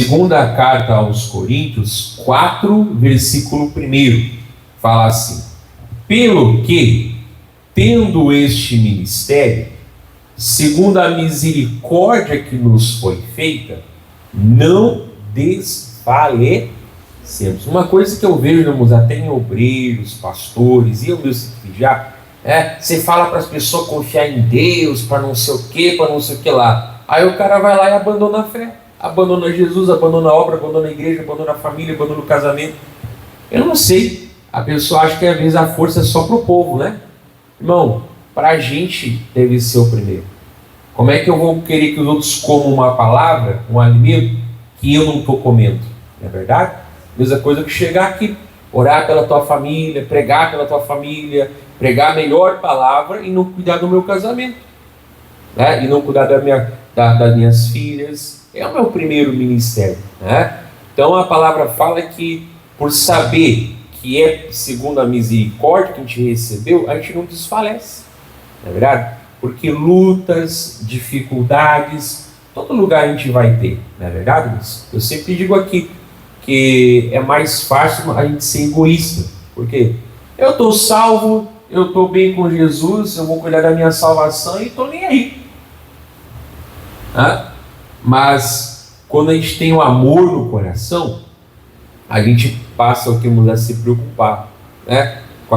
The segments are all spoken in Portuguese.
Segunda carta aos Coríntios 4, versículo 1, fala assim: pelo que, tendo este ministério, segundo a misericórdia que nos foi feita, não desfalecemos. Uma coisa que eu vejo, irmãos, até em obreiros, pastores, e eu mesmo já, você fala para as pessoas confiar em Deus, para não sei o que, para não sei o que lá. Aí o cara vai lá e abandona a fé, abandona Jesus, abandona a obra, abandona a igreja, abandona a família, abandona o casamento. Eu não sei, a pessoa acha que às vezes a força é só para o povo, né? Irmão, para a gente deve ser o primeiro. Como é que eu vou querer que os outros comam uma palavra, um alimento, que eu não estou comendo? Não é verdade? Mesma coisa que chegar aqui, orar pela tua família, pregar pela tua família, pregar a melhor palavra e não cuidar do meu casamento, né? E não cuidar das minhas filhas. É o meu primeiro ministério, né? Então a palavra fala que por saber que é segundo a misericórdia que a gente recebeu, a gente não desfalece, não é verdade? Porque lutas, dificuldades, todo lugar a gente vai ter, não é verdade? Eu sempre digo aqui que é mais fácil a gente ser egoísta, porque eu estou salvo, eu estou bem com Jesus, eu vou cuidar da minha salvação e estou nem aí. Mas quando a gente tem o amor no coração, a gente passa a se preocupar, né? Com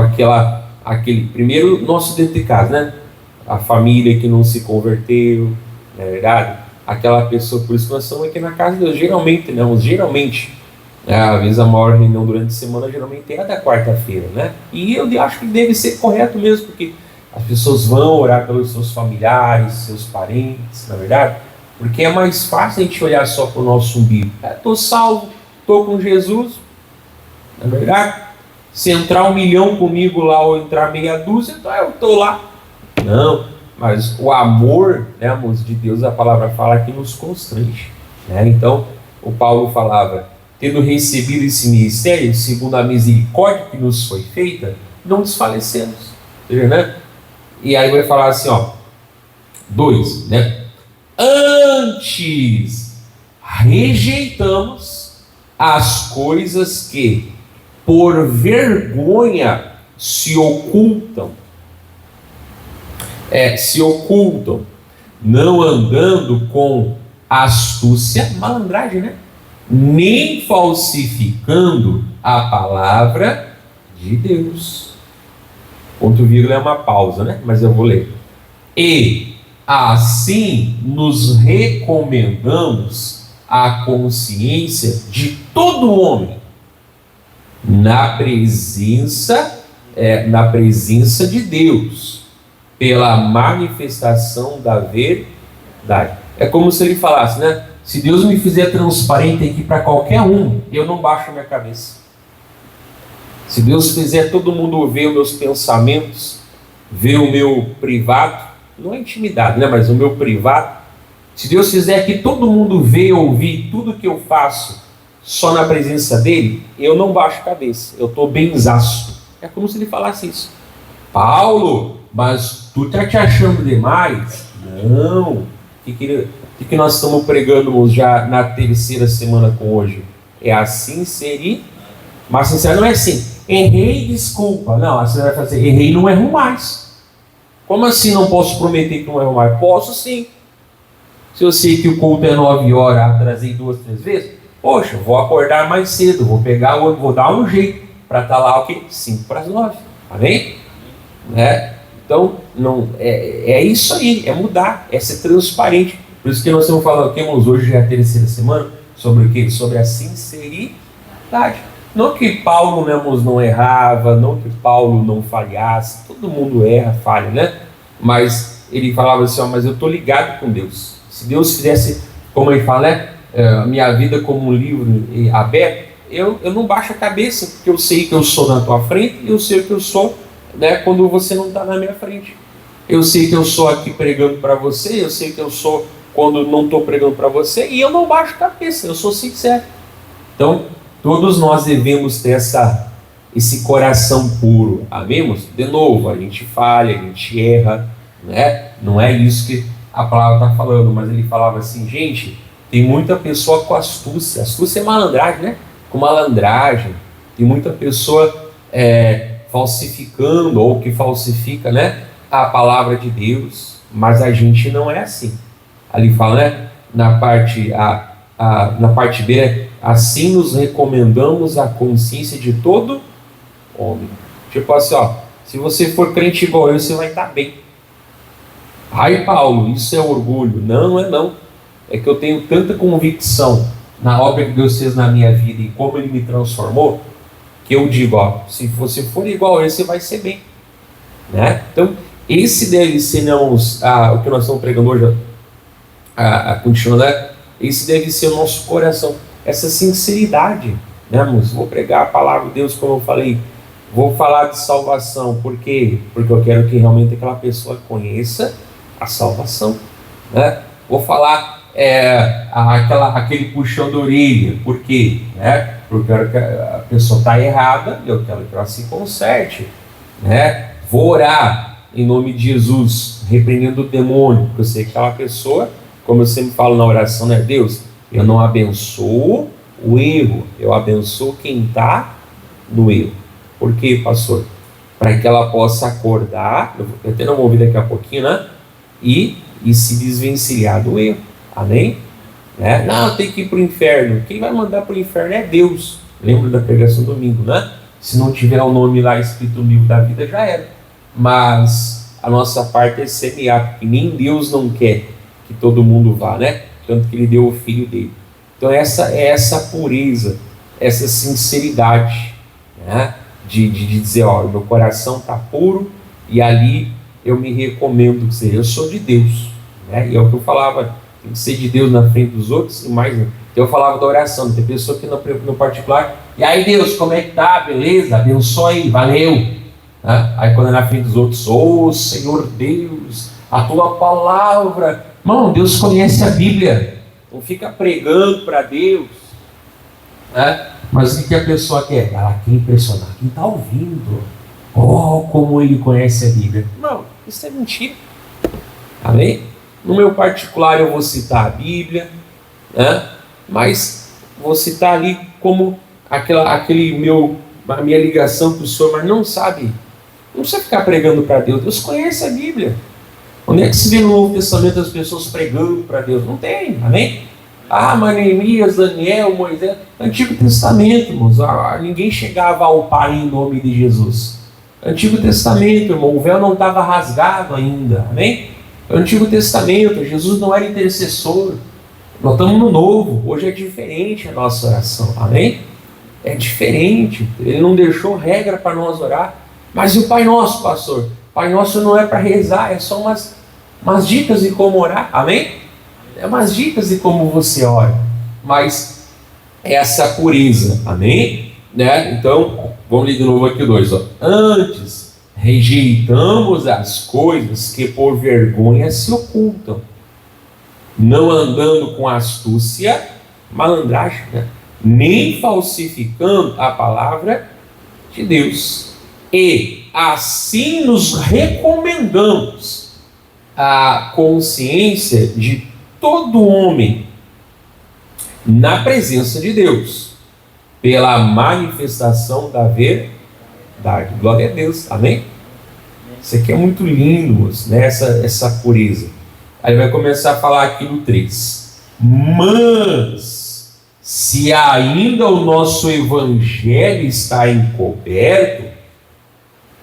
aquele primeiro nosso dentro de casa, né? A família que não se converteu, não é verdade? Aquela pessoa, por isso que nós estamos aqui na casa de Deus, geralmente, às vezes a maior reunião durante a semana geralmente é da quarta-feira, né? E eu acho que deve ser correto mesmo, porque as pessoas vão orar pelos seus familiares, seus parentes, na verdade, porque é mais fácil a gente olhar só para o nosso umbigo. Estou salvo, estou com Jesus, na verdade. Se entrar 1 milhão comigo lá ou entrar meia dúzia, então eu estou lá. Não, mas o amor, né, amores, de Deus, a palavra fala que nos constrange, né? Então o Paulo falava: tendo recebido esse ministério, segundo a misericórdia que nos foi feita, não desfalecemos. Entendeu, né? E aí vai falar assim, 2, né? Antes rejeitamos as coisas que por vergonha se ocultam, não andando com astúcia, malandragem, né? Nem falsificando a palavra de Deus. Ponto vírgula é uma pausa, né? Mas eu vou ler. E assim nos recomendamos à consciência de todo homem na presença de Deus, pela manifestação da verdade. É como se ele falasse, né? Se Deus me fizer transparente aqui para qualquer um, eu não baixo a minha cabeça. Se Deus fizer todo mundo ver os meus pensamentos, ver o meu privado, não é intimidade, né? Mas o meu privado, se Deus fizer que todo mundo ver, ouvir tudo que eu faço só na presença dele, eu não baixo a cabeça, eu estou benzaço. É como se ele falasse isso. Paulo, mas tu tá te achando demais? Não. O que nós estamos pregando já na terceira semana com hoje? É a sinceridade. Mas sincero não é assim, errei, desculpa. Não, assim você vai fazer, errei, não erro mais. Como assim não posso prometer que não erro mais? Posso sim. Se eu sei que o culto é 9 horas, atrasei 2, 3 vezes, poxa, vou acordar mais cedo, vou dar um jeito para estar lá, 5 para as 9. Amém? Então, não, é isso aí, é mudar, é ser transparente. Por isso que nós estamos falando aqui, irmãos, hoje já é a terceira semana, sobre o quê? Sobre a sinceridade. Não que Paulo, né, irmãos, não errava, não que Paulo não falhasse, todo mundo erra, falha, né? Mas ele falava assim, mas eu estou ligado com Deus. Se Deus fizesse, como ele fala, né, a minha vida como um livro aberto, eu não baixo a cabeça, porque eu sei que eu sou na tua frente e eu sei que eu sou, né, quando você não está na minha frente. Eu sei que eu sou aqui pregando para você, eu sei que eu sou quando não estou pregando para você, e eu não baixo a cabeça, eu sou sincero. Então, todos nós devemos ter esse coração puro, amém? De novo, a gente falha, a gente erra, né? Não é isso que a palavra está falando, mas ele falava assim, gente, Tem muita pessoa com astúcia. Astúcia é malandragem, né? Com malandragem. Tem muita pessoa falsificando, ou que falsifica, né, a palavra de Deus. Mas a gente não é assim. Ali fala, né? Na parte B, né? Assim nos recomendamos a consciência de todo homem. Tipo assim, ó, se você for crente igual eu, você vai estar bem. Ai, Paulo, isso é orgulho. Não, não é não. É que eu tenho tanta convicção na obra que Deus fez na minha vida e como Ele me transformou, que eu digo, ó, se você for igual a ele, você vai ser bem, né? Então, esse deve ser, o que nós estamos pregando hoje, continuando, né? Esse deve ser o nosso coração, essa sinceridade, né, irmãos? Vou pregar a palavra de Deus, como eu falei, vou falar de salvação, por quê? Porque eu quero que realmente aquela pessoa conheça a salvação, né? Vou falar aquele puxão de orelha, por quê? Né? Porque eu quero que a pessoa está errada e eu quero que ela se conserte, né? Vou orar em nome de Jesus, repreendendo o demônio, porque eu sei que aquela pessoa, como eu sempre falo na oração, né? Deus, eu não abençoo o erro, eu abençoo quem está no erro. Por quê, pastor? Para que ela possa acordar, eu até não vou ouvir daqui a pouquinho, né? E se desvencilhar do erro. Amém? Né? Não, tem que ir para o inferno. Quem vai mandar para o inferno é Deus. Lembra da pregação domingo, né? Se não tiver o nome lá escrito no livro da vida, já era. Mas a nossa parte é semear, porque nem Deus não quer que todo mundo vá, né? Tanto que Ele deu o Filho dele. Então essa pureza, essa sinceridade, né? De dizer, ó, meu coração está puro e ali eu me recomendo, dizer, eu sou de Deus, né? E é o que eu falava, tem que ser de Deus na frente dos outros e mais. Eu falava da oração, tem pessoa que no particular, e aí Deus, como é que tá? Beleza? Abençoe, valeu. Né? Aí quando é na frente dos outros, Senhor Deus, a tua palavra. Irmão, Deus conhece a Bíblia, não fica pregando para Deus, né? Mas o que a pessoa quer? Ela quer impressionar quem está ouvindo. Como ele conhece a Bíblia. Não, isso é mentira. Amém? No meu particular eu vou citar a Bíblia, né? Mas vou citar ali como a minha ligação com o Senhor, mas não sabe. Não precisa ficar pregando para Deus. Deus conhece a Bíblia. Onde é que se vê no Novo Testamento as pessoas pregando para Deus? Não tem, amém? Mas Neemias, Daniel, Moisés, Antigo Testamento, irmãos, ninguém chegava ao Pai em nome de Jesus. Antigo Testamento, irmão, o véu não estava rasgado ainda, amém? Antigo Testamento, Jesus não era intercessor. Nós estamos no Novo, hoje é diferente a nossa oração, amém? É diferente, Ele não deixou regra para nós orar. Mas e o Pai Nosso, pastor? Pai Nosso não é para rezar, é só umas dicas de como orar, amém? É umas dicas de como você ora, mas é essa pureza, amém? Né? Então, vamos ler de novo aqui o 2. Antes, rejeitamos as coisas que por vergonha se ocultam, não andando com astúcia, malandragem, né? Nem falsificando a palavra de Deus. E assim nos recomendamos a consciência de todo homem na presença de Deus, pela manifestação da verdade. Glória a Deus, amém? Isso aqui é muito lindo, né? essa pureza. Aí vai começar a falar aqui no 3. Mas, se ainda o nosso evangelho está encoberto,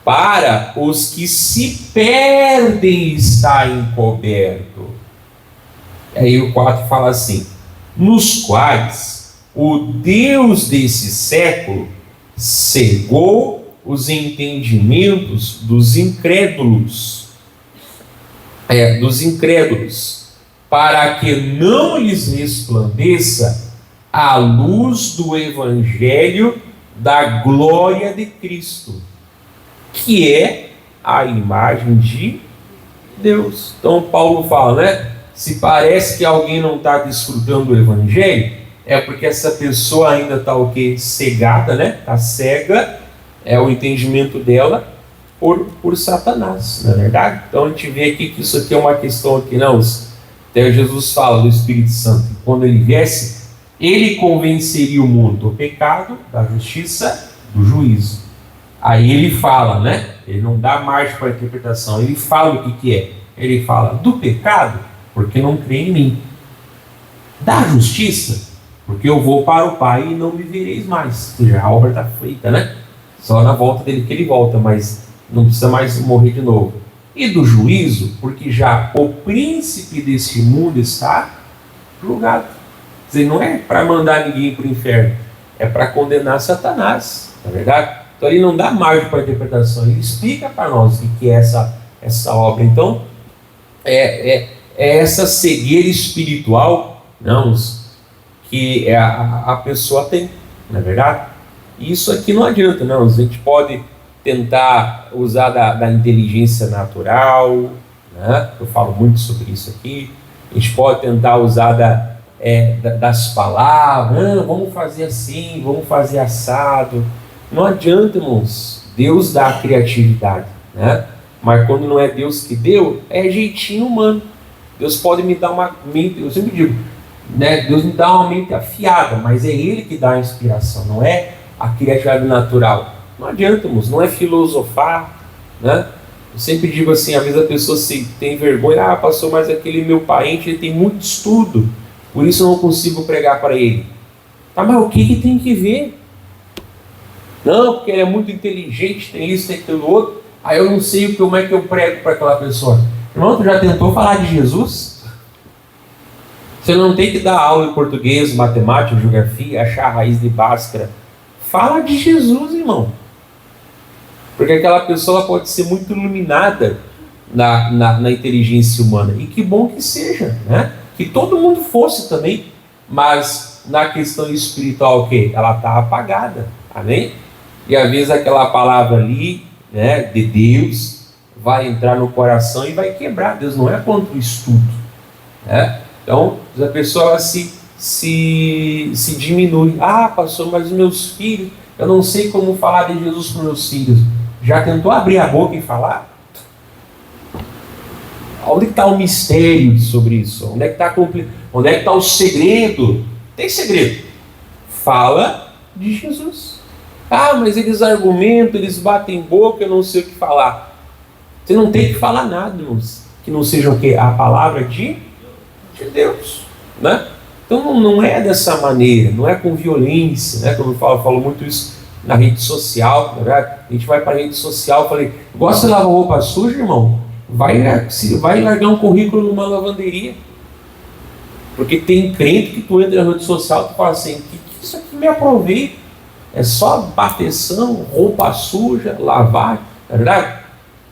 para os que se perdem está encoberto. Aí o 4 fala assim: nos quais o Deus desse século cegou os entendimentos dos incrédulos, para que não lhes resplandeça a luz do evangelho da glória de Cristo, que é a imagem de Deus. Então Paulo fala, né? Se parece que alguém não está desfrutando do evangelho, é porque essa pessoa ainda está o quê? Cegada, né? Está cega, é o entendimento dela por Satanás, não é verdade? Então a gente vê aqui que isso aqui é uma questão aqui, não, Até Jesus fala do Espírito Santo, que quando ele viesse, ele convenceria o mundo do pecado, da justiça, do juízo. Aí ele fala, né? Ele não dá margem para a interpretação, ele fala o que é. Ele fala do pecado, porque não crê em mim. Da justiça, porque eu vou para o Pai e não me vereis mais. Ou seja, a obra está feita, né? Só na volta dele que ele volta, mas não precisa mais morrer de novo. E do juízo, porque já o príncipe deste mundo está julgado. Quer dizer, não é para mandar ninguém para o inferno, é para condenar Satanás, não é verdade? Então ele não dá margem para a interpretação, ele explica para nós o que é essa obra. Então, é essa cegueira espiritual, não, que a pessoa tem, não é verdade? Isso aqui não adianta, não. A gente pode tentar usar da inteligência natural, né? Eu falo muito sobre isso aqui. A gente pode tentar usar das palavras, vamos fazer assim, vamos fazer assado. Não adianta, irmãos. Deus dá a criatividade, né? Mas quando não é Deus que deu, é jeitinho humano. Deus pode me dar uma mente, eu sempre digo, né? Deus me dá uma mente afiada, mas é Ele que dá a inspiração, não é a criatividade natural. Não adianta, irmãos, não é filosofar, né? Eu sempre digo assim, às vezes a pessoa se tem vergonha, pastor, mas aquele meu parente ele tem muito estudo, por isso eu não consigo pregar para ele. Tá, mas o que tem que ver? Não, porque ele é muito inteligente, tem isso, tem aquilo outro, aí eu não sei como é que eu prego para aquela pessoa. Irmão, tu já tentou falar de Jesus? Você não tem que dar aula em português, matemática, geografia, achar a raiz de Bhaskara. Fala de Jesus, irmão. Porque aquela pessoa pode ser muito iluminada na inteligência humana. E que bom que seja, né? Que todo mundo fosse também. Mas na questão espiritual, o quê? Ela está apagada. Amém? E às vezes aquela palavra ali, né, de Deus, vai entrar no coração e vai quebrar. Deus não é contra o estudo, né? Então, a pessoa se diminui. Pastor, mas os meus filhos, eu não sei como falar de Jesus para os meus filhos. Já tentou abrir a boca e falar? Onde está o mistério sobre isso? Onde é que está o segredo? Tem segredo. Fala de Jesus. Mas eles argumentam, eles batem boca, eu não sei o que falar. Você não tem que falar nada, irmãos, que não seja o quê? A palavra de Deus, né? Então não é dessa maneira, não é com violência, né? Como eu falo muito isso na rede social, né? A gente vai para a rede social, falei, gosta de lavar roupa suja, irmão? Vai largar um currículo numa lavanderia, porque tem crente que tu entra na rede social e tu fala assim, que isso aqui me aproveita, é só bateção, roupa suja, lavar, não é verdade?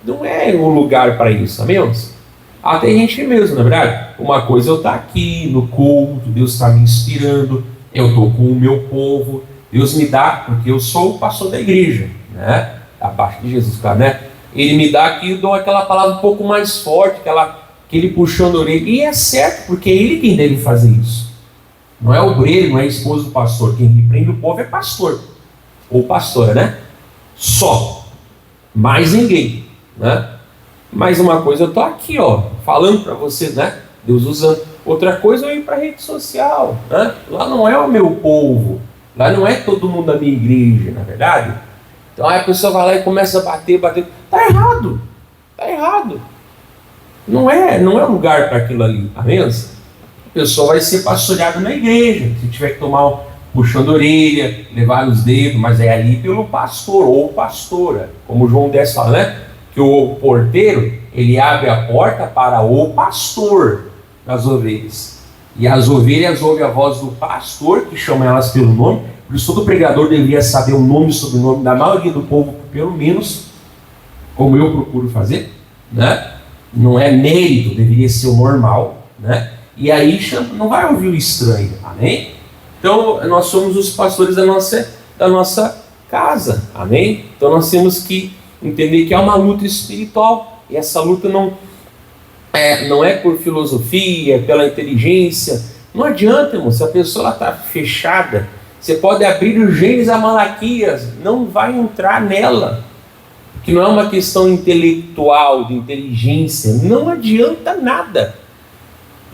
Não é o lugar para isso, amigos? Até gente mesmo, na verdade. Uma coisa eu estar aqui no culto, Deus está me inspirando, eu estou com o meu povo, Deus me dá, porque eu sou o pastor da igreja, né? Abaixo de Jesus, claro, né? Ele me dá aqui, eu dou aquela palavra um pouco mais forte, aquele puxão da orelha, e é certo, porque é ele quem deve fazer isso. Não é obreiro, não é esposo do pastor, quem repreende o povo é pastor, ou pastora, né? Só, mais ninguém, né? Mais uma coisa, eu estou aqui, falando para vocês, né? Deus usando. Outra coisa, eu ir para a rede social, né? Lá não é o meu povo, lá não é todo mundo da minha igreja, na verdade. Então aí a pessoa vai lá e começa a bater. Está errado, está errado. Não é lugar para aquilo ali, amém? A pessoa vai ser pastoreada na igreja, se tiver que tomar puxando a orelha, levar os dedos, mas é ali pelo pastor ou pastora, como João 10 fala, né? Que o porteiro, ele abre a porta para o pastor das ovelhas. E as ovelhas ouvem a voz do pastor, que chama elas pelo nome. Por isso todo pregador deveria saber o nome e sobrenome da maioria do povo, pelo menos, como eu procuro fazer, né? Não é mérito, deveria ser o normal, né? E aí não vai ouvir o estranho, amém? Então nós somos os pastores da nossa casa, amém? Então nós temos que entender que é uma luta espiritual, e essa luta não é por filosofia, pela inteligência. Não adianta, irmão, se a pessoa está fechada, você pode abrir o Gênesis a Malaquias, não vai entrar nela, que não é uma questão intelectual, de inteligência, não adianta nada.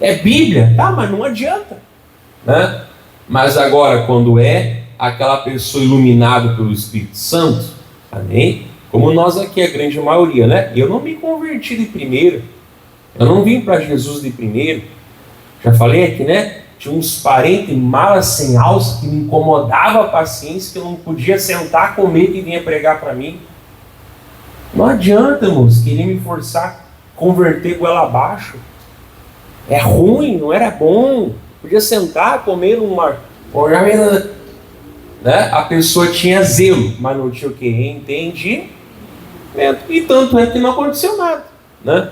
É Bíblia, tá, mas não adianta, né? Mas agora, quando é aquela pessoa iluminada pelo Espírito Santo, amém? Como nós aqui, a grande maioria, né? Eu não me converti de primeira, eu não vim para Jesus de primeiro. Já falei aqui, né? Tinha uns parentes malas sem alça que me incomodava a paciência, que eu não podia sentar, comer e vinha pregar para mim. Não adianta, irmãos, querer me forçar a converter goela abaixo. É ruim, não era bom. Podia sentar, comer numa... né? A pessoa tinha zelo, mas não tinha o quê? Entendimento. E tanto é que não aconteceu nada, né?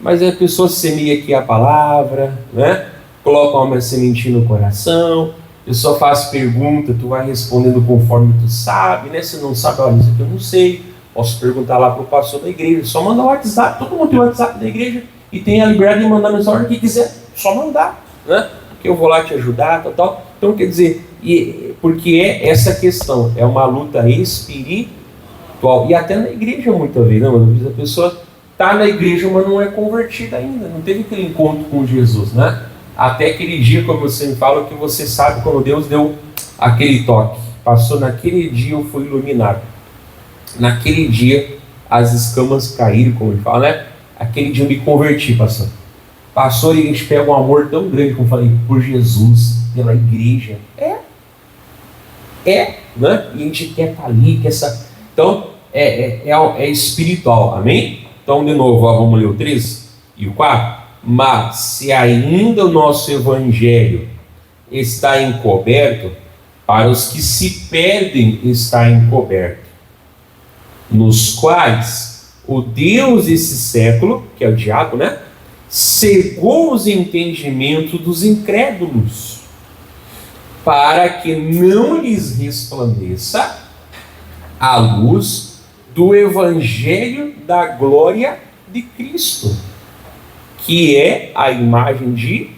Mas a pessoa semeia aqui a palavra, né? Coloca uma sementinha no coração, a pessoa faz pergunta, tu vai respondendo conforme tu sabe, né? Se não sabe, olha, isso aqui eu não sei, posso perguntar lá para o pastor da igreja, só manda o WhatsApp, todo mundo tem o WhatsApp da igreja e tem a liberdade de mandar mensagem que quiser, só mandar, né? Que eu vou lá te ajudar, tal. Então, quer dizer, porque é essa questão, é uma luta espiritual, e até na igreja muitas vezes, né? Às vezes a pessoa está na igreja, mas não é convertida ainda, não teve aquele encontro com Jesus, né? Até aquele dia, como eu sempre falo, que você sabe quando Deus deu aquele toque. Passou naquele dia, eu fui iluminado. Naquele dia, as escamas caíram, como ele fala, né? Aquele dia eu me converti, pastor. Pastor, e a gente pega um amor tão grande, como eu falei, por Jesus, pela igreja. Né? E a gente quer estar ali, quer essa... Então, é espiritual, amém? Então, de novo, vamos ler o 3 e o 4. Mas, se ainda o nosso evangelho está encoberto, para os que se perdem está encoberto, nos quais o Deus desse século, que é o diabo, né? Cegou os entendimentos dos incrédulos, para que não lhes resplandeça a luz do evangelho da glória de Cristo, que é a imagem de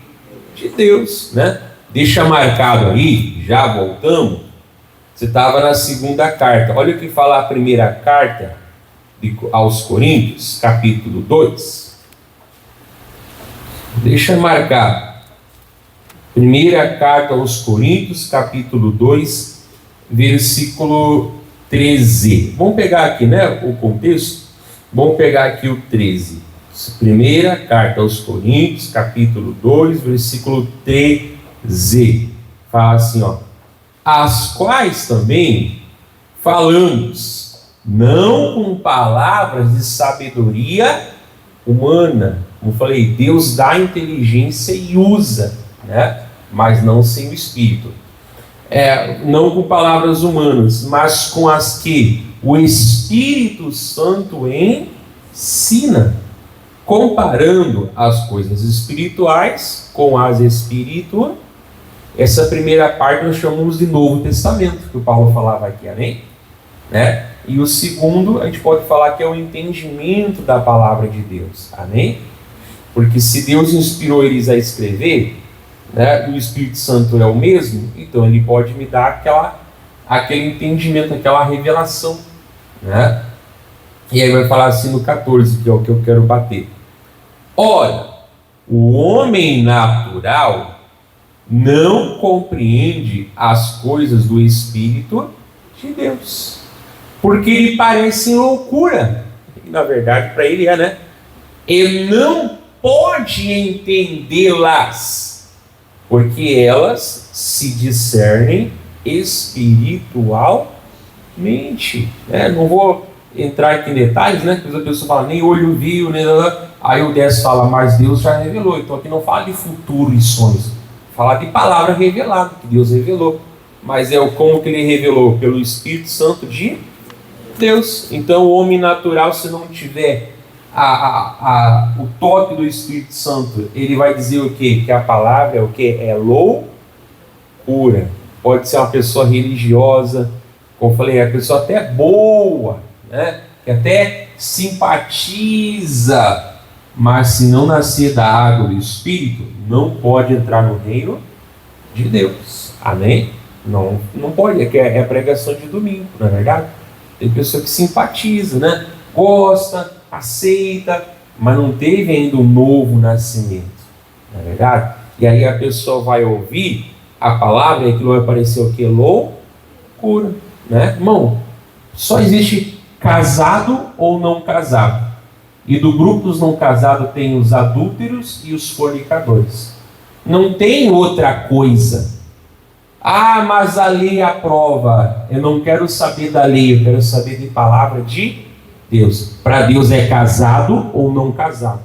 Deus, né? Deixa marcado aí, já voltamos. Você estava na segunda carta. Olha o que fala a primeira carta aos Coríntios, capítulo 2. Deixa marcado. Primeira carta aos Coríntios, capítulo 2, versículo 13. Vamos pegar aqui, né, o contexto? Vamos pegar aqui o 13. Primeira carta aos Coríntios, capítulo 2, versículo 13. Fala assim, ó. As quais também falamos, não com palavras de sabedoria humana. Como eu falei, Deus dá inteligência e usa, né? Mas não sem o Espírito. Não com palavras humanas, mas com as que o Espírito Santo ensina, comparando as coisas espirituais com as espirituais. Essa primeira parte nós chamamos de Novo Testamento, que o Paulo falava aqui, amém? Né? E o segundo, a gente pode falar que é o entendimento da palavra de Deus, amém? Porque se Deus inspirou eles a escrever, né, e o Espírito Santo é o mesmo, então ele pode me dar aquele entendimento, aquela revelação, né? E aí vai falar assim no 14, que é o que eu quero bater. Ora, o homem natural não compreende as coisas do Espírito de Deus, porque lhe parecem loucura. E, na verdade, para ele né? Ele não pode entendê-las, porque elas se discernem espiritualmente. Né? Não vou entrar aqui em detalhes, né? Porque a pessoa fala, nem olho viu, nem nada. Aí o 10 fala, mas Deus já revelou. Então aqui não fala de futuro e sonhos, fala de palavra revelada, que Deus revelou. Mas é como que ele revelou? Pelo Espírito Santo de Deus. Então o homem natural, se não tiver o toque do Espírito Santo, ele vai dizer o quê? Que a palavra é o quê? É loucura. Pode ser uma pessoa religiosa, como eu falei, a pessoa até boa, né? Que até simpatiza, mas se não nascer da água do Espírito, não pode entrar no reino de Deus. Amém? Não pode, é a pregação de domingo, não é verdade? Tem pessoa que simpatiza, né? Gosta, aceita, mas não teve ainda um novo nascimento. não é verdade? E aí a pessoa vai ouvir a palavra e aquilo vai parecer o que? Loucura, né? Irmão, só existe casado ou não casado. E do grupo dos não casados tem os adúlteros e os fornicadores. Não tem outra coisa. Ah, mas a lei aprova. Eu não quero saber da lei, eu quero saber de palavra de Deus. Para Deus é casado ou não casado.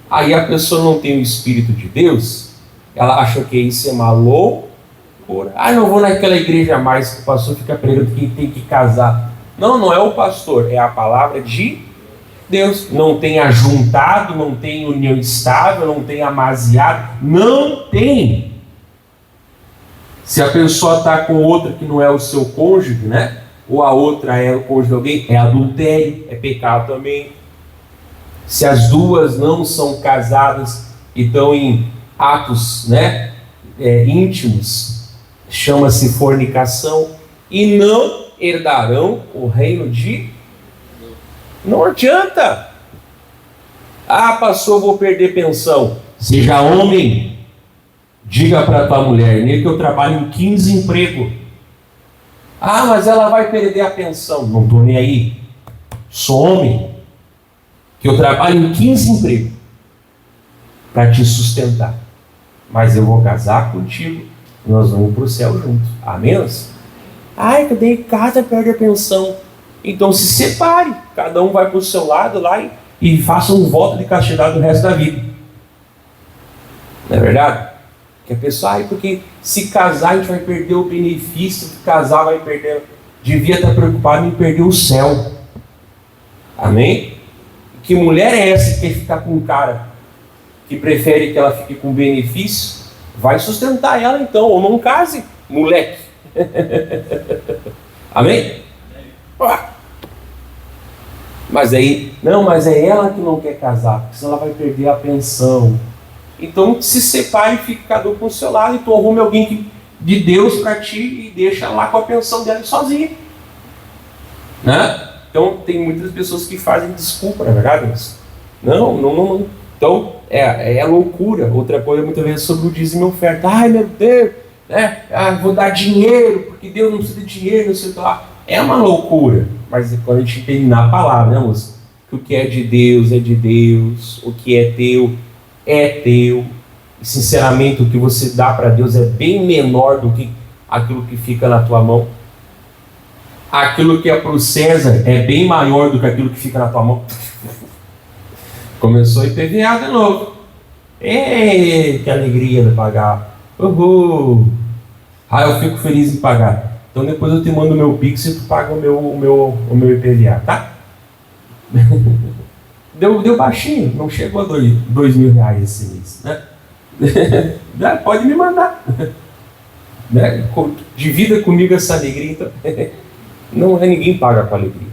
Aí a pessoa não tem o Espírito de Deus, ela acha que isso é uma loucura. Ah, não vou naquela igreja mais que o pastor fica pregando que tem que casar. Não, não é o pastor, é a palavra de Deus. Não tem ajuntado, não tem união estável, não tem amaziado, não tem. Se a pessoa está com outra que não é o seu cônjuge, né? Ou a outra é o cônjuge de alguém, é adultério, é pecado também. Se as duas não são casadas e estão em atos, né, íntimos, chama-se fornicação, e não herdarão o reino de... Não adianta. Ah, pastor, vou perder pensão. Seja homem, diga para tua mulher, nem que eu trabalho em 15 empregos. Ah, mas ela vai perder a pensão. Não estou nem aí. Sou homem, que eu trabalho em 15 empregos para te sustentar. Mas eu vou casar contigo, nós vamos para o céu juntos. Amém? Ai, que dei casa, perde a pensão. Então se separe, cada um vai para o seu lado lá e faça um voto de castidade do resto da vida. Não é verdade? Que a pessoa, porque se casar a gente vai perder o benefício, se casar vai perder, devia estar preocupado em perder o céu. Amém? Que mulher é essa que quer ficar com um cara que prefere que ela fique com benefício? Vai sustentar ela então, ou não case, moleque. Amém? Mas aí, não, mas é ela que não quer casar, porque senão ela vai perder a pensão. Então se separe e fique cada um com o seu lado, e tu arrume alguém de Deus para ti e deixa lá com a pensão dela sozinha. Né? Então tem muitas pessoas que fazem desculpa, na verdade, mas não. Então é loucura. Outra coisa muitas vezes sobre o dízimo e oferta. Ai meu Deus, né? Vou dar dinheiro, porque Deus não precisa de dinheiro, não sei o que lá. É uma loucura. Mas quando a gente entende na palavra, né, moça? Que o que é de Deus é de Deus, o que é teu é teu. E sinceramente o que você dá para Deus é bem menor do que aquilo que fica na tua mão. Aquilo que é para o César é bem maior do que aquilo que fica na tua mão. Começou a IPVA de novo. Que alegria de pagar. Uhul. Eu fico feliz em pagar. Então depois eu te mando o meu Pix e tu paga o meu IPVA, tá? Deu baixinho, não chegou a R$2.000 esse mês, né? Pode me mandar. Né? Divida comigo essa alegria, então. Não é ninguém paga com alegria,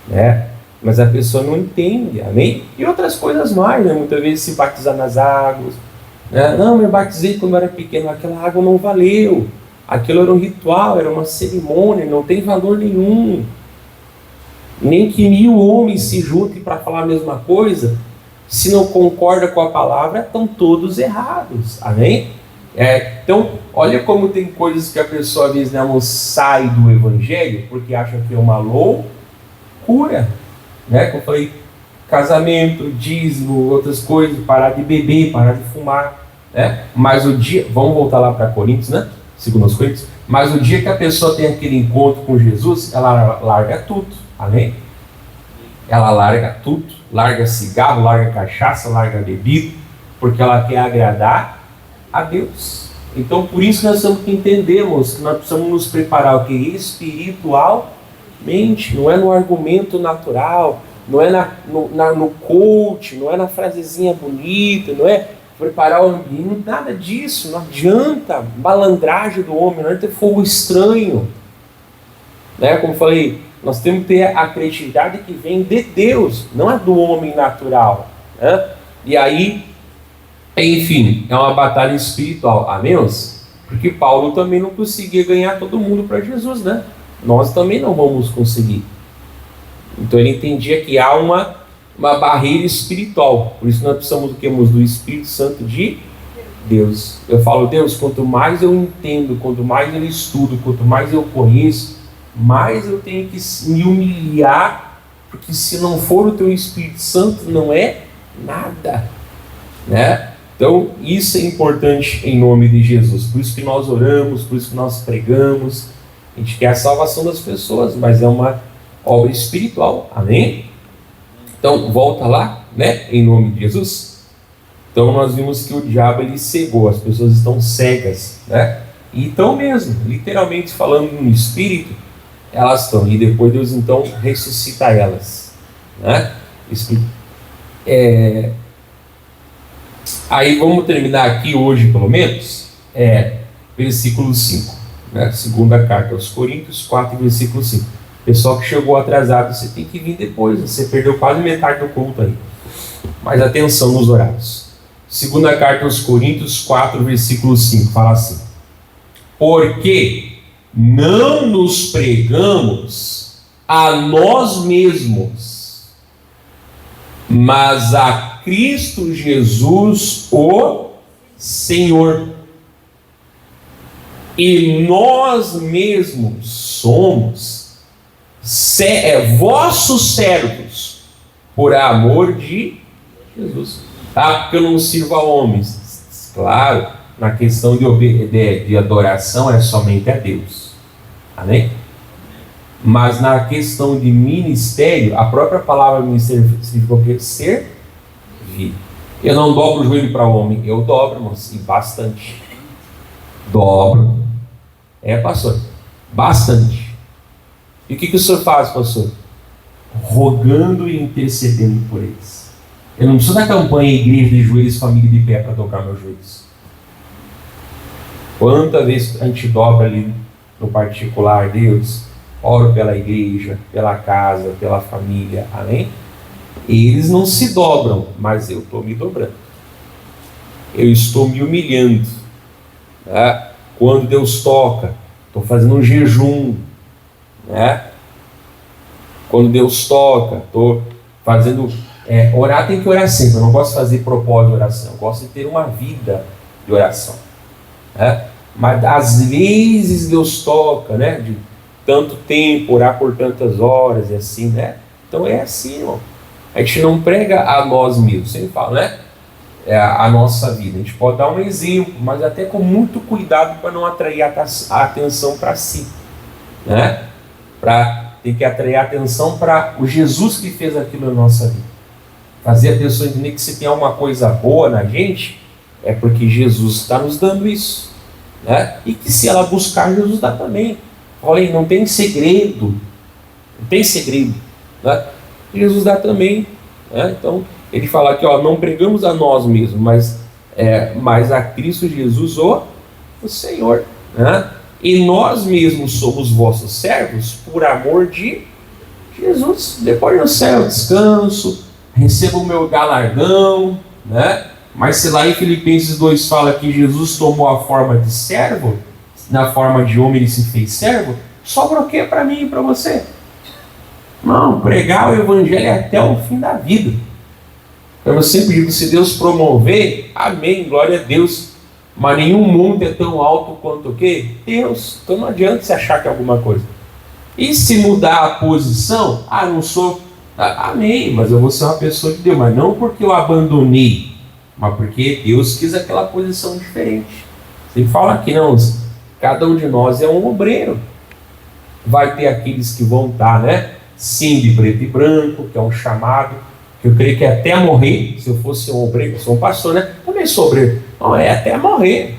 né? Mas a pessoa não entende, amém? E outras coisas mais, né? Muitas vezes se batizar nas águas, né? Não, eu batizei quando eu era pequeno, aquela água não valeu, aquilo era um ritual, era uma cerimônia, não tem valor nenhum. Nem que 1000 homens se juntem para falar a mesma coisa, se não concorda com a palavra, estão todos errados, amém? Então, olha como tem coisas que a pessoa às vezes não sai do evangelho porque acha que é uma loucura, né? Como eu falei, casamento, dízimo, outras coisas, parar de beber, parar de fumar, né? Mas o dia, vamos voltar lá para Coríntios, né? Segundo os Coríntios, mas o dia que a pessoa tem aquele encontro com Jesus, ela larga tudo, amém? Ela larga tudo, larga cigarro, larga cachaça, larga bebida, porque ela quer agradar a Deus. Então por isso nós temos que entendermos que nós precisamos nos preparar o que? Espiritualmente, não é no argumento natural, não é no coach, não é na frasezinha bonita, não é preparar o ambiente, nada disso, não adianta malandragem do homem, não adianta fogo estranho, né? Como eu falei, nós temos que ter a criatividade que vem de Deus, não é do homem natural, né? E aí, enfim, é uma batalha espiritual, amém? Porque Paulo também não conseguia ganhar todo mundo para Jesus, né? Nós também não vamos conseguir. Então ele entendia que há uma uma barreira espiritual. Por isso nós precisamos do Espírito Santo de Deus. Eu falo, Deus, quanto mais eu entendo, quanto mais eu estudo, quanto mais eu conheço, mais eu tenho que me humilhar, porque se não for o teu Espírito Santo, não é nada, né? Então, isso é importante em nome de Jesus. Por isso que nós oramos, por isso que nós pregamos. A gente quer a salvação das pessoas, mas é uma obra espiritual, amém? Então, volta lá, né? Em nome de Jesus. Então, nós vimos que o diabo, ele cegou, as pessoas estão cegas, né? E então mesmo, literalmente falando no espírito, elas estão. E depois Deus, então, ressuscita elas, né? Aí vamos terminar aqui hoje, pelo menos, versículo 5, né? Segunda carta aos Coríntios 4, versículo 5. Pessoal que chegou atrasado, você tem que vir depois, você perdeu quase metade do culto aí. Mas atenção nos horários. Segunda carta aos Coríntios 4, versículo 5, fala assim: porque não nos pregamos a nós mesmos, mas a Cristo Jesus, o Senhor. E nós mesmos somos vossos servos, por amor de Jesus. Porque eu não sirvo a homens. Claro, na questão de adoração é somente a Deus. Amém? Mas na questão de ministério, a própria palavra ministério significa o quê? Servir. Eu não dobro o joelho para o homem, eu dobro, irmãos, e bastante. Dobro. Pastor, bastante. E o que o senhor faz, pastor? Rogando e intercedendo por eles. Eu não preciso da campanha Igreja de Joelhos, Família de Pé para tocar meus joelhos. Quantas vezes a gente dobra ali no particular, Deus, oro pela igreja, pela casa, pela família, amém? Eles não se dobram, mas eu estou me dobrando. Eu estou me humilhando, né? Quando Deus toca, estou fazendo um jejum, né? Quando Deus toca, estou fazendo... orar tem que orar sempre. Eu não gosto de fazer propósito de oração, eu gosto de ter uma vida de oração, né? Mas às vezes Deus toca, né? De tanto tempo, orar por tantas horas e assim, né? Então é assim, irmão. A gente não prega a nós mesmos, sempre fala, né? A nossa vida. A gente pode dar um exemplo, mas até com muito cuidado para não atrair a atenção para si, né? Tem que atrair a atenção para o Jesus que fez aquilo na nossa vida. Fazer a pessoa entender que se tem alguma coisa boa na gente, é porque Jesus está nos dando isso, né? E que se ela buscar, Jesus dá também. Olha aí, não tem segredo. Não tem segredo, né? Jesus dá também, né? Então, ele fala aqui, não pregamos a nós mesmos, mas a Cristo Jesus, o Senhor, né? E nós mesmos somos vossos servos por amor de Jesus. Depois no céu, descanso, recebo o meu galardão, né? Mas se lá em Filipenses 2 fala que Jesus tomou a forma de servo, na forma de homem ele se fez servo, sobra o que para mim e para você? Não, pregar o evangelho até o fim da vida. Eu sempre digo, se Deus promover, amém, glória a Deus. Mas nenhum monte é tão alto quanto o quê? Deus. Então não adianta você achar que é alguma coisa. E se mudar a posição, não sou, amém, mas eu vou ser uma pessoa de Deus. Mas não porque eu abandonei, mas porque Deus quis aquela posição diferente. Você fala aqui, não, cada um de nós é um obreiro. Vai ter aqueles que vão estar, né? Sim, de preto e branco, que é um chamado, que eu creio que é até morrer. Se eu fosse um obreiro, eu sou um pastor, né? Também sou obreiro. Não, é até morrer.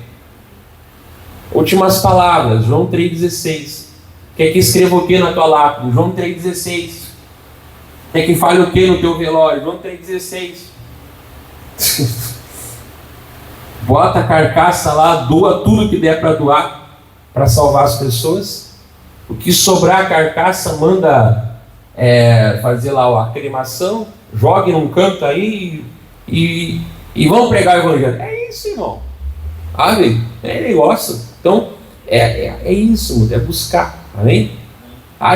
Últimas palavras, João 3,16. Quer que escreva o que na tua lápide? João 3,16. Quer que fale o que no teu velório? João 3,16. Bota a carcaça lá, doa tudo que der para doar, para salvar as pessoas. O que sobrar a carcaça, manda fazer lá a cremação, jogue num canto aí e vão pregar o evangelho. É isso, irmão. Amém? É negócio. Então, é isso, é buscar. Amém?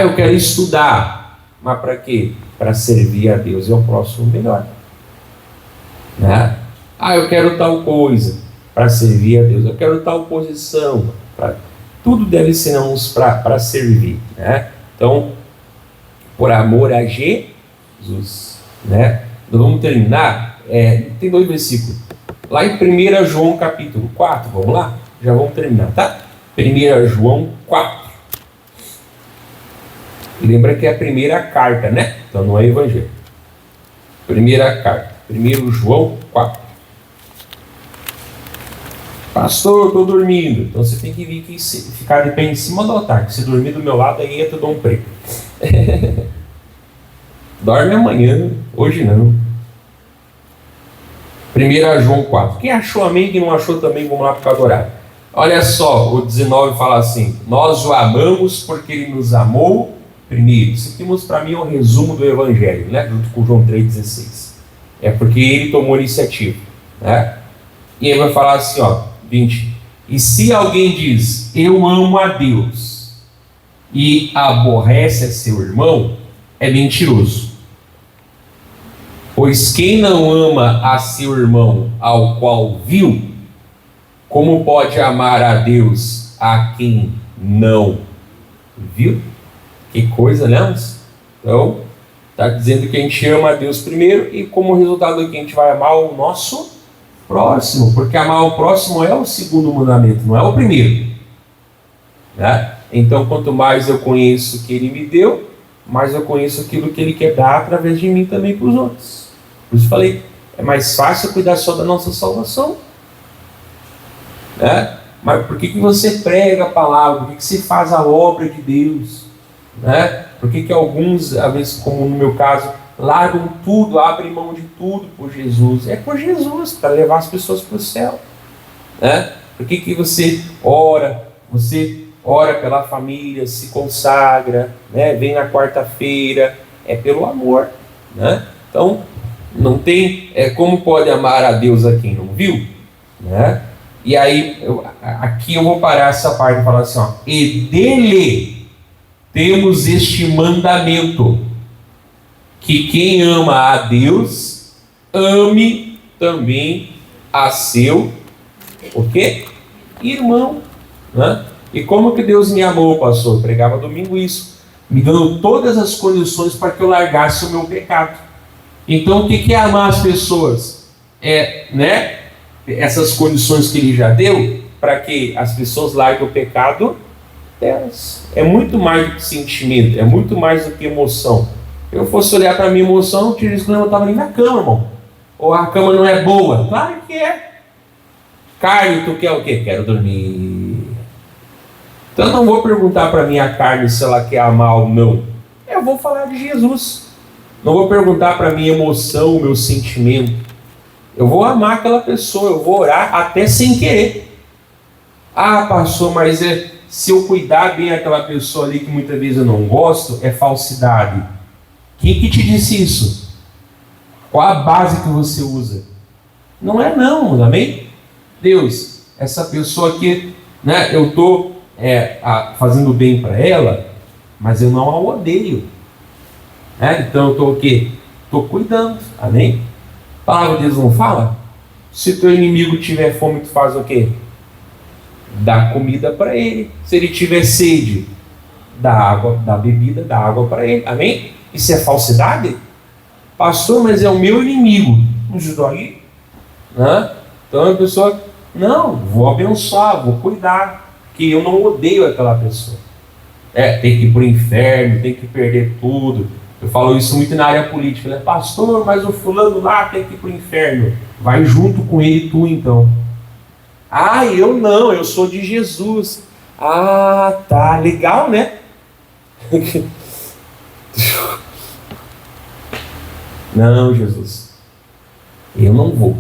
Eu quero estudar. Mas para quê? Para servir a Deus e ao próximo melhor. Né? Eu quero tal coisa para servir a Deus. Eu quero tal posição. Tudo deve ser para servir. Né? Então, por amor a Jesus. Né? Nós vamos terminar. Tem 2 versículos. Lá em 1 João capítulo 4. Vamos lá? Já vamos terminar, tá? 1 João 4. Lembra que é a primeira carta, né? Então não é evangelho. Primeira carta. 1 João 4. Pastor, eu estou dormindo. Então você tem que vir aqui, ficar de pé em cima do altar. Que se dormir do meu lado, aí eu te dou um prego. Dorme amanhã, hoje não. 1 João 4. Quem achou amém, quem não achou também, vamos lá para adorar. Olha só, o 19 fala assim: nós o amamos porque ele nos amou primeiro. Isso aqui para mim é um resumo do evangelho, né? Junto com João 3,16. É porque ele tomou iniciativa, né? E aí vai falar assim, 20. E se alguém diz, eu amo a Deus, e aborrece a seu irmão, é mentiroso. Pois quem não ama a seu irmão ao qual viu, como pode amar a Deus a quem não viu? Que coisa, né? Então, está dizendo que a gente ama a Deus primeiro e como resultado aqui a gente vai amar o nosso próximo, porque amar o próximo é o segundo mandamento, não é o primeiro. Né? Então, quanto mais eu conheço o que Ele me deu, mais eu conheço aquilo que Ele quer dar através de mim também para os outros. Por isso eu falei, é mais fácil cuidar só da nossa salvação. Né? Mas por que você prega a palavra? Por que você faz a obra de Deus? Né? Por que alguns, às vezes, como no meu caso, largam tudo, abrem mão de tudo por Jesus? É por Jesus, para levar as pessoas para o céu. Né? Por que você ora? Você ora pela família, se consagra, né? Vem na quarta-feira, é pelo amor. Né? Então, não tem como pode amar a Deus a quem não viu? Né? E aí, aqui eu vou parar essa parte e falar assim, e dele temos este mandamento, que quem ama a Deus, ame também a seu, o quê? Irmão. Né? E como que Deus me amou, pastor? Eu pregava domingo isso, me dando todas as condições para que eu largasse o meu pecado. Então o que é amar as pessoas? Né? Essas condições que Ele já deu, para que as pessoas larguem o pecado delas. É muito mais do que sentimento, é muito mais do que emoção. Eu fosse olhar para a minha emoção, eu tinha que eu estava ali na cama, irmão. Ou a cama não é boa? Claro que é. Carne, tu quer o quê? Quero dormir. Então eu não vou perguntar para a minha carne se ela quer amar ou não. Eu vou falar de Jesus. Não vou perguntar para a minha emoção, o meu sentimento. Eu vou amar aquela pessoa, eu vou orar até sem querer. Pastor, mas se eu cuidar bem aquela pessoa ali que muitas vezes eu não gosto, é falsidade. Quem que te disse isso? Qual a base que você usa? Não é não, amém? Deus, essa pessoa aqui, né, eu estou fazendo bem para ela, mas eu não a odeio. Então eu estou o quê? Estou cuidando, amém? A palavra de Deus não fala? Se teu inimigo tiver fome, tu faz o quê? Dá comida para ele. Se ele tiver sede, dá água, dá bebida, dá água para ele, amém? Isso é falsidade? Pastor, mas é o meu inimigo. Não ajudou aí? Então a pessoa, não, vou abençoar, vou cuidar, que eu não odeio aquela pessoa. Tem que ir para o inferno, tem que perder tudo. Eu falo isso muito na área política, né? Pastor, mas o fulano lá tem que ir para o inferno. Vai junto com ele tu então. Eu não, eu sou de Jesus. Tá, legal, né? Não, Jesus, eu não vou.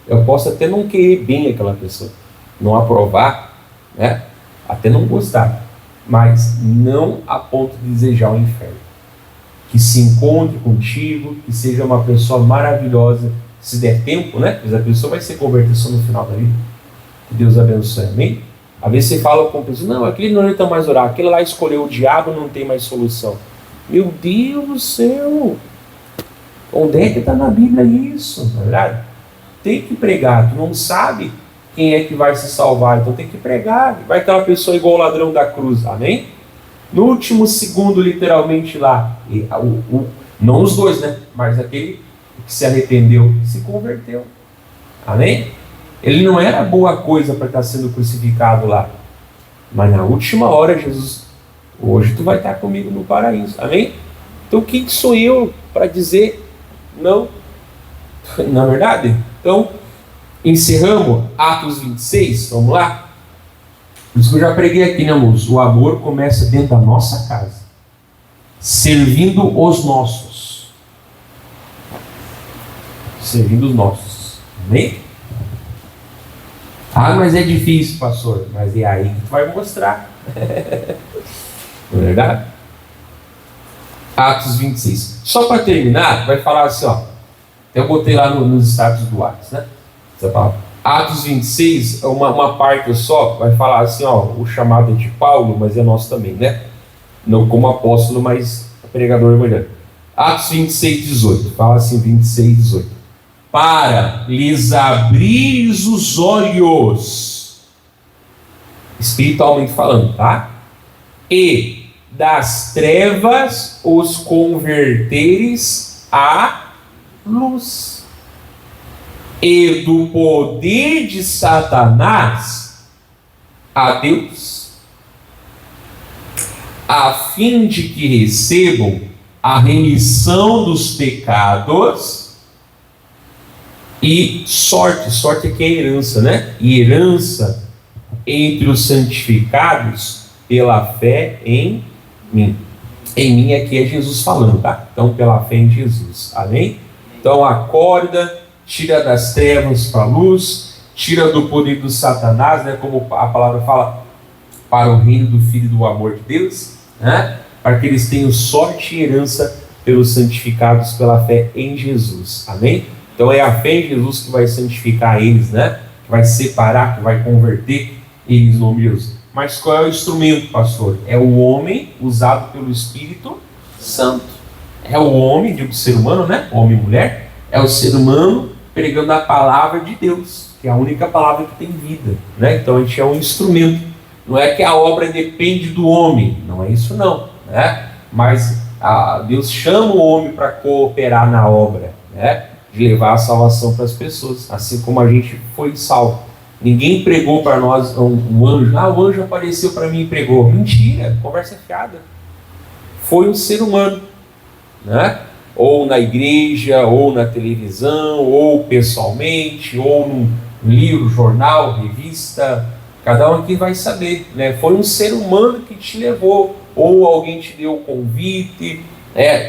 Eu posso até não querer bem aquela pessoa, não aprovar, né? Até não gostar, mas não a ponto de desejar o inferno. Que se encontre contigo, que seja uma pessoa maravilhosa, se der tempo, né? Pois a pessoa vai se converter só no final da vida. Que Deus abençoe, amém? Às vezes você fala com a pessoa, não, aquele não está mais orar, aquele lá escolheu o diabo, não tem mais solução. Meu Deus do céu! Onde é que está na Bíblia isso? Na verdade, tem que pregar. Tu não sabe quem é que vai se salvar, então tem que pregar. Vai aquela pessoa igual o ladrão da cruz, amém? No último segundo, literalmente lá, não os dois, né? Mas aquele que se arrependeu, se converteu, amém? Ele não era boa coisa para estar sendo crucificado lá, mas na última hora, Jesus, hoje tu vai estar comigo no paraíso, amém? Então quem sou eu para dizer não? Na verdade, então encerramos Atos 26, vamos lá? Por isso que eu já preguei aqui, né, moços? O amor começa dentro da nossa casa, servindo os nossos. Servindo os nossos. Amém? Ah, mas é difícil, pastor. Mas é aí que tu vai mostrar. Não é verdade? Atos 26. Só para terminar, vai falar assim, ó. Eu botei lá nos status do Atos, né? Essa palavra. Atos 26, uma parte só, vai falar assim, ó, o chamado é de Paulo, mas é nosso também, né? Não como apóstolo, mas pregador evangélico. Atos 26, 18, fala assim, 26, 18. Para lhes abrires os olhos, espiritualmente falando, tá? E das trevas os converteres à luz. E do poder de Satanás a Deus, a fim de que recebam a remissão dos pecados e sorte aqui é herança, né? E herança entre os santificados pela fé em mim. Em mim aqui é Jesus falando, tá? Então pela fé em Jesus, amém? Então acorda, tira das trevas para a luz, tira do poder do Satanás, né, como a palavra fala, para o reino do Filho do amor de Deus, né, para que eles tenham sorte e herança pelos santificados pela fé em Jesus, amém? Então é a fé em Jesus que vai santificar eles, né, que vai separar, que vai converter eles no nome de Deus. Mas qual é o instrumento, pastor? É o homem usado pelo Espírito Santo. É o homem, digo ser humano, né, homem e mulher, é o ser humano pregando a palavra de Deus, que é a única palavra que tem vida, né? Então a gente é um instrumento. Não é que a obra depende do homem, não é isso não, né? Mas Deus chama o homem para cooperar na obra, né? De levar a salvação para as pessoas, assim como a gente foi salvo. Ninguém pregou para nós um anjo. O anjo apareceu para mim e pregou. Mentira, conversa fiada. Foi um ser humano, né? Ou na igreja, ou na televisão, ou pessoalmente, ou num livro, jornal, revista, cada um aqui vai saber, né? Foi um ser humano que te levou, ou alguém te deu o convite,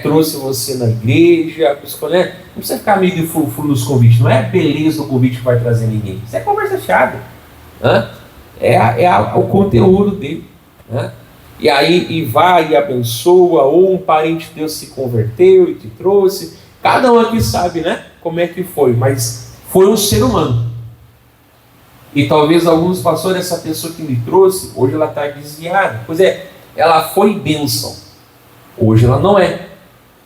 trouxe você na igreja, né? Não precisa ficar meio de furo nos convites, não é a beleza do convite que vai trazer ninguém, isso é conversa fiada, né? O conteúdo dele, né? E aí vai e abençoa, ou um parente de Deus se converteu e te trouxe. Cada um aqui sabe, né, como é que foi, mas foi um ser humano. E talvez alguns pastores, essa pessoa que me trouxe, hoje ela está desviada. Pois é, ela foi bênção, hoje ela não é.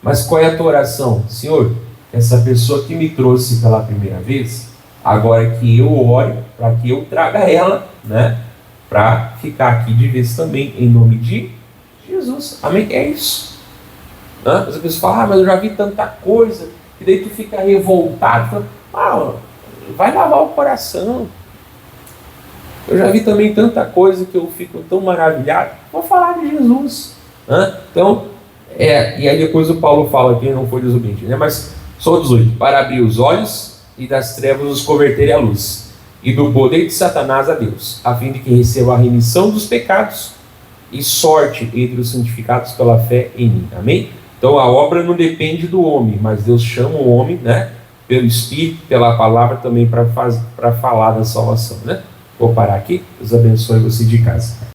Mas qual é a tua oração? Senhor, essa pessoa que me trouxe pela primeira vez, agora que eu ore, para que eu traga ela, né, para ficar aqui de vez também, em nome de Jesus, amém? É isso. As pessoas falam, mas eu já vi tanta coisa, e daí tu fica revoltado, vai lavar o coração. Eu já vi também tanta coisa que eu fico tão maravilhado, vou falar de Jesus. Então, e aí depois o Paulo fala que não foi desobediente, né? Mas só 18, para abrir os olhos e das trevas os converterem à luz, e do poder de Satanás a Deus, a fim de que receba a remissão dos pecados e sorte entre os santificados pela fé em mim, amém? Então a obra não depende do homem, mas Deus chama o homem, né, pelo Espírito, pela palavra também para falar da salvação, né? Vou parar aqui, Deus abençoe você de casa.